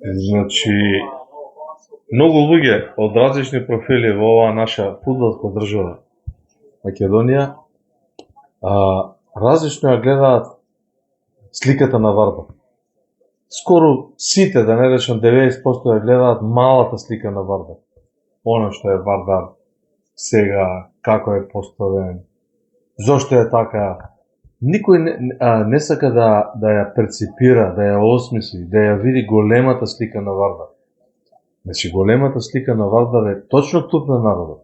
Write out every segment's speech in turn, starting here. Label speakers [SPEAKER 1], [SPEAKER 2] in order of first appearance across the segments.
[SPEAKER 1] Значи, многу луѓе од различни профили во оваа наша фудбалска држава, Македонија, различно ја гледаат сликата на Вардар. Скоро сите, да не речам 90%, ја гледаат малата слика на Вардар. Оно што е Вардар сега, како е поставен, зошто е така. Никој не сака да ја перципира, да ја осмисли, да ја види големата слика на Вардар. Значи, големата слика на Вардар е точно тук на народот.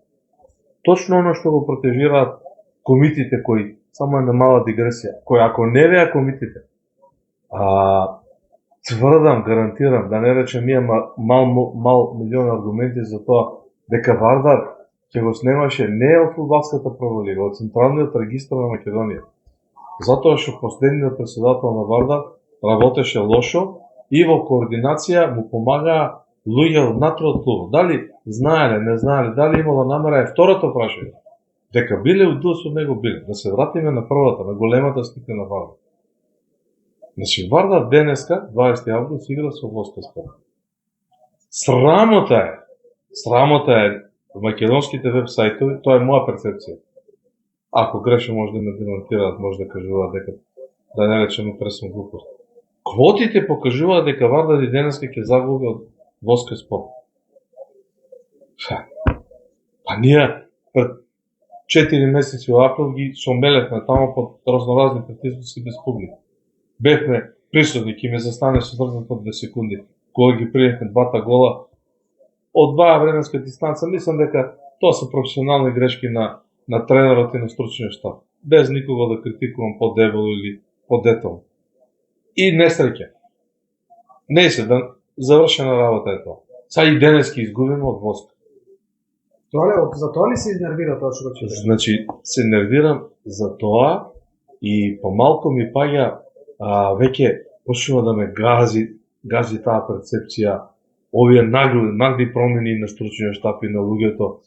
[SPEAKER 1] Точно оно што го протежираат комитите кои, само една мала дигресија, кои ако не беа комитите, тврдам, гарантирам, да не речем имам мал милион аргументи за тоа, дека Вардар ќе го снемаше не од фудбалската прва лига, од Централниот регистар на Македонија. Затоа што последниот председател на Вардар работеше лошо и во координација му помагаа луѓе од натре од клубот. Дали знаеле, не знаеле, дали имало намера е второто прашање. Дека биле удус од него биле. Да се вратиме на првата, на големата слика на Вардар. Значи, Вардар денеска, 20 август, игра со Воска Спорт. Срамота е во македонските веб-сајтови, тоа е моја перцепција. Ако грешам, може да ме демонтираат, може да кажуваат дека, да не речем пресум глупост. Квотите покажуваат дека Вардар и денеска ќе загуби од Воска Спорт. Па ние пред 4 месеци во април ги сомелевме тамо под разноразни притисоци без публика. Бевме присутни, ќе ми застане со срцето 2 секунди, кога ги пријехме двата гола од два временска дистанца. Мислам дека тоа се професионални грешки на тренерот и на стручниот штаб, без никого да критикувам по-дебело или по-детално. И несреќа. Не се, да завршена работа е тоа. Са и денес ќе изгубиме од Воска.
[SPEAKER 2] За тоа ли се изнервира тоа што го читаш?
[SPEAKER 1] Значи, се нервирам за тоа и помалку ми паѓа веќе почнува да ме гази таа перцепција, овие нагли промени на стручниот штаб и на луѓето,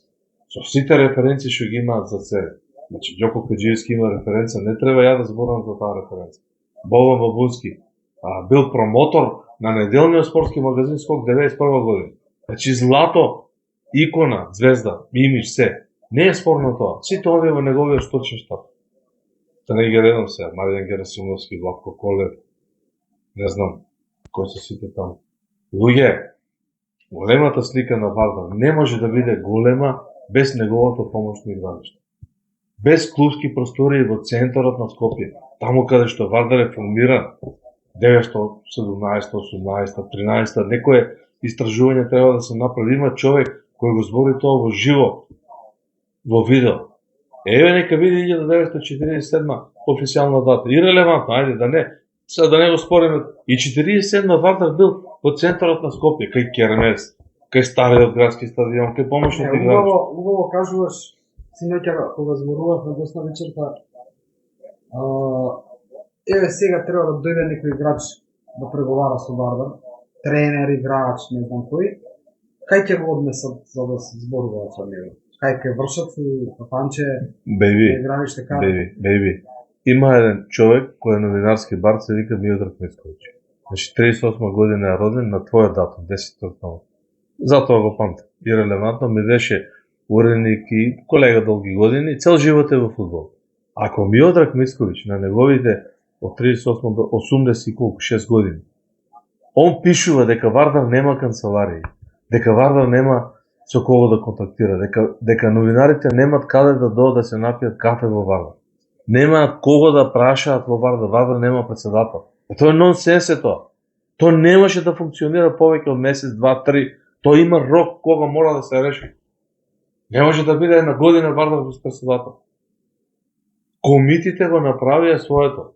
[SPEAKER 1] со сите референции што ги имаат за себе. Значи, Ѓоко Каджиевски има референца, не треба ја да зборам за таа референца. Богдан Бабунски бил промотор на неделниот спортски магазин Скок 91 година. Значи, злато, икона, звезда, имидж, се. Не е спорно тоа. Сите овие во неговиот стручен штаб. Да не ги редам сега, Марјан Герасимовски, Влатко Колев, не знам, кои се сите таму. Луѓе, големата слика на Вардар не може да биде голема без неговото помошно игралиште. Без клубски простории во центарот на Скопје, таму каде што Вардар е формиран, 917, 18, 13, некое истражување треба да се направи. Има човек кој го збори тоа во живо, во видео. Еве нека види 1947 официјална дата. Ирелевантно, ајде да не, сега да не го спориме. И 47 Вардар бил во центарот на Скопје, кај Кермес, кај стариот градски стадион, кај помошните играчи.
[SPEAKER 2] Убаво кажуваш, синоќа кога зборувавме доста вечерта, еве сега треба да дојде некој играч да преговара со Вардар, тренер, играч, не знам кој, кај ќе го однесат за да се зборуваат со него? Кај ќе вршат у кафанче, игралиште карта?
[SPEAKER 1] Бејби, има еден човек кој е новинарски бар, се вика Миодраг Мицковиќ. Значи 38 година е роден на твоја датум, 10 октомври. Затоа го памтам. И релевантно ми беше уредник и колега долги години, цел живот е во фудбал. Ако Миодраг Мицковиќ на неговите од 38 до 80 и колку, 6 години, он пишува дека Вардар нема канцеларија, дека Вардар нема со кого да контактира, дека новинарите немат каде да дојдат да се напијат кафе во Вардар. Немаат кого да прашаат во Вардар, Вардар нема председател. Тоа е нонсенс е тоа. Тоа не може да функционира повеќе од месец, 2, 3. Тоа има рок кога мора да се реши. Не може да биде една година Вардар без председател. Комитите го направија своето.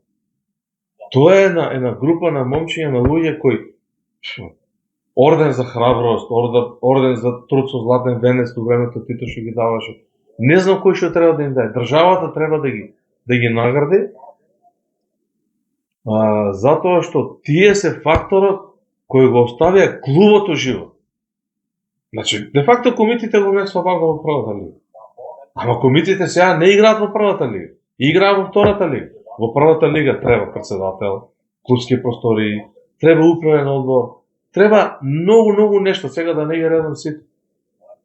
[SPEAKER 1] Тоа е една група на момчиња, на луѓе кои орден за храброст, орден за труд со златен венец во времето Тито што ги даваше. Не знам кој што треба да им даде. Државата треба да ги награди, затоа што тие се факторот кој го оставија клубот живо. Значи, де факто комитите го внесува Вардар во првата лига. Ама комитите сега не играат во првата лига. Играат во втората лига. Во првата лига треба председател, клубски простори, треба управен одбор, треба многу нешто, сега да не ги редам сите.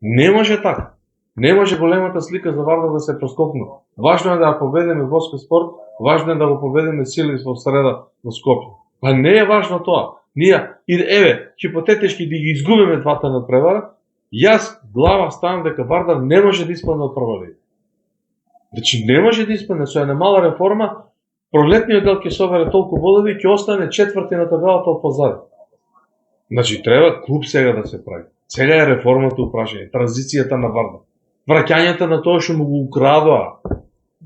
[SPEAKER 1] Не може така. Не може големата слика за Вардар да се проскокне. Важно е да ја победиме Воска спорт, важно е да го победиме Силис во среда во Скопје. Па не е важно тоа. Ние, еве, хипотетички да ги изгубиме двата надпревара, јас глава ставам дека Вардар не може да испадне од прва лига. Значи не може да испадне со една мала реформа, пролетниот дел ќе собере толку бодови и ќе остане четврти на табелата од позади. Значи треба клуб сега да се прави. Сега е реформата упрашање, транзицијата на Вардар. Враќањето на тоа што му го украдоа.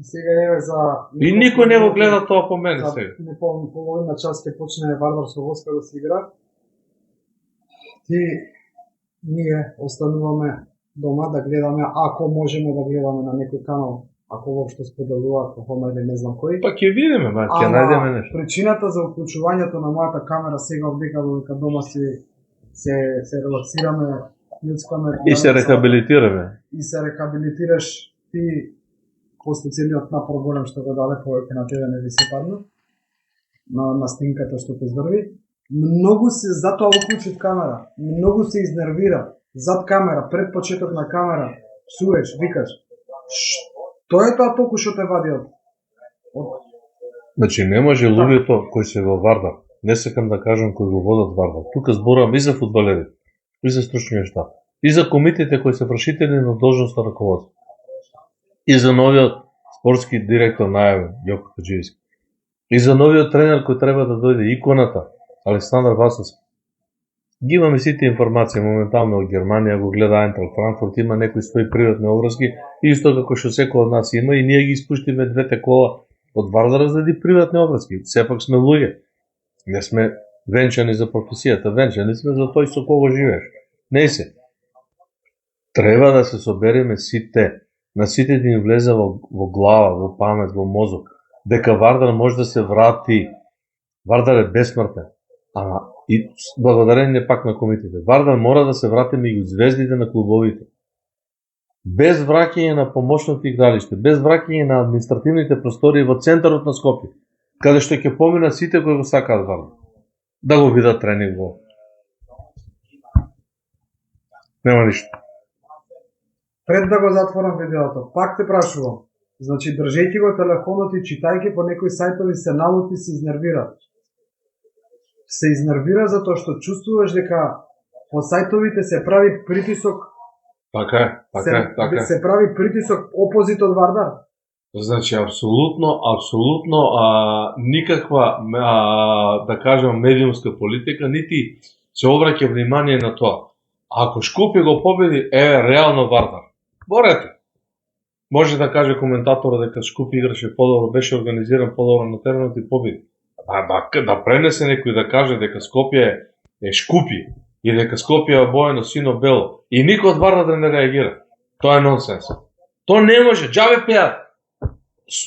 [SPEAKER 2] Сега еве за
[SPEAKER 1] И никој не го гледа тоа по мене
[SPEAKER 2] за
[SPEAKER 1] сега.
[SPEAKER 2] половина час ќе почне Вардар со Воска да се игра. И ние остануваме дома да гледаме, ако можеме да гледаме на некој канал, ако воопшто споделуваат по хома или не знам кој.
[SPEAKER 1] Па ќе видиме, ќе најдеме нешто.
[SPEAKER 2] Причината за уклучувањето на мојата камера сега обдека дека дома се релаксираме, људскаме
[SPEAKER 1] И се рехабилитираме.
[SPEAKER 2] и се рехабилитираш ти после целиот напор голем што го даде повеќе на тебе не ви се падна на снимката што те здрви. Многу се затоа уклучив камера, многу се изнервира зад камера, пред почеток на камера, псуеш, викаш. Тоа е тоа толку што те вади од
[SPEAKER 1] Значи не може луѓето кои се во Вардар, не сакам да кажам кои го водат Вардар. Тука зборувам и за фудбалерите, и за стручниот штаб, и за комитите кои се вршители на должност на раководство, и за новиот спортски директор најавен Јоко Хаџиевски, и за новиот тренер кој треба да дојде, иконата Александар Васовски. Ги имаме сите информации моментално од Германија, го гледа Айнтрахт Франкфурт, има некои своји приватни обврски, исто како што секој од нас има, и ние ги испуштиме двете кола од Вардар заради приватни обврски. Сепак сме луѓе. Не сме венчани за професијата, венчани сме за тој со кого живееш. Не се. Треба да се собереме сите, на сите да им влезе во глава, во памет, во мозок, дека Вардар може да се врати. Вардар е бесмртен. Ама и благодарение пак на комитите. Вардар мора да се врати меѓу звездите на клубовите. Без враќање на помошното игралиште, без враќање на административните простори во центарот на Скопје, каде што ќе поминат сите кои го сакаат Вардар. Да го видат тренинг во. Нема ништо.
[SPEAKER 2] Пред да го затворам видеото, пак те прашувам. Значи, држејќи го телефонот и читајќи по некои сајтови се налути, се изнервира. Се изнервира затоа што чувствуваш дека по сајтовите се прави притисок.
[SPEAKER 1] Така е.
[SPEAKER 2] Се прави притисок опозит од Вардар.
[SPEAKER 1] Значи, апсолутно никаква, да кажем, медиумска политика, нити се обраќа внимание на тоа. Ако Шкупи го победи, реално Вардар. Борете! Може да каже коментатора дека Шкупи играше подобро, беше организиран подобро на теренот и победи. Да пренесе некој да каже дека Скопје е Шкупи и дека Скопје е обоено сино-бело и никој од Вардар да не реагира. Тоа е нонсенс. Тоа не може, џабе пеат.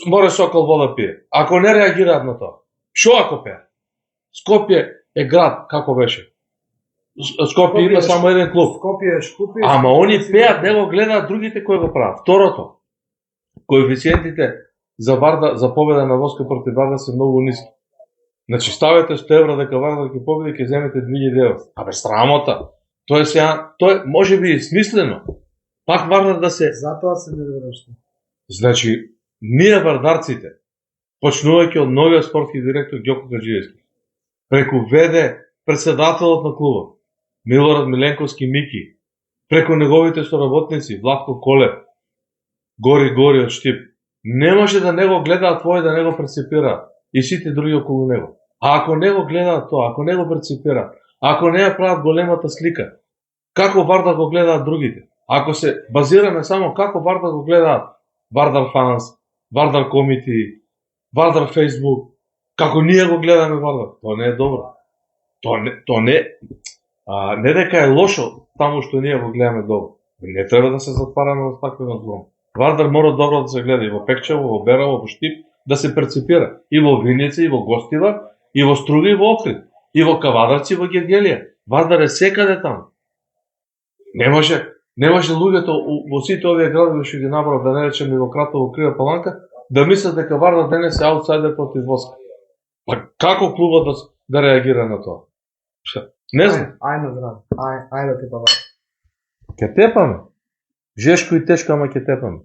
[SPEAKER 1] Море сокол вода пие. Ако не реагираат на тоа. Шо ако пеат? Скопје е град, како беше? Скопје има само еден клуб.
[SPEAKER 2] Скопје е Шкупи.
[SPEAKER 1] Ама они пеат, не го гледаат другите кои го прават. Второто, коефициентите за победа на Воска против Вардар се многу ниски. Значи ставете 100 евра дека Вардар ќе победи, ќе земете 2000 евра. Абе срамота. Тоа е може би смислено. Пак Вардар да се.
[SPEAKER 2] Затоа се не вршта.
[SPEAKER 1] Значи ние вардарците, почнувајќи од новиот спортски директор Ѓоко Хаџиевски, преку ВД председателот на клубот Милорад Миленковски Мики, преку неговите соработници Владко Колев, Гори од Штип, не може да не го гледаат твој, да не го прецепираат и сите други околу него. А ако не го гледаат тоа, ако не го прецепираат, ако не ја прават големата слика, како Вардар го гледаат другите? Ако се базираме само како Вардар го гледаат Вардар фанс, Вардар комити, Вардар фейсбук, како ние го гледаме Вардар, тоа не е добро. Тоа не дека е лошо таму што ние го гледаме добро. Не треба да се затвараме во такви разговори. Вардар мора добро да се гледа и во Пекчево, во Берово, во Штип, да се прецепира и во Виница, и во Гостива, и во Струга, и во Охрид, и во Кавадарци, и во Гергелија. Вардар е секаде таму. Не може луѓето во сите овие градови што ги набрав, да не речем и во Кратово, Крива Паланка, да мислат дека Вардар денес е аутсайдер против Воска. Па како клубот да реагира на тоа? Не знам.
[SPEAKER 2] Ај на здраве. Ај да ти побара.
[SPEAKER 1] Ке тепаме. Жешко и тешко, ама ке тепаме.